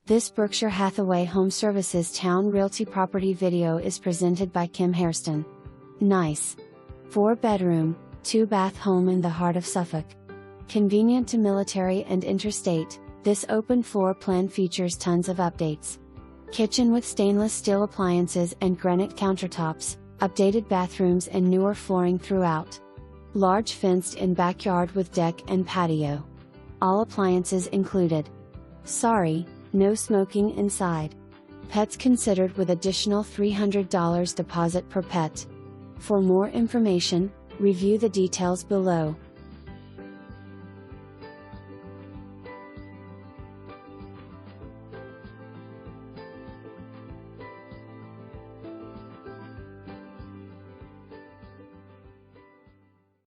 This Berkshire Hathaway HomeServices Towne Realty property video is presented by Hairston. Nice 4-bedroom, 2-bath home in the heart of Suffolk. Convenient to military and interstate, this open floor plan features tons of updates. Kitchen with stainless steel appliances and granite countertops, updated bathrooms and newer flooring throughout. Large fenced-in backyard with deck and patio. All appliances included. Sorry, no smoking inside. Pets considered with additional $300 deposit per pet. For more information, review the details below.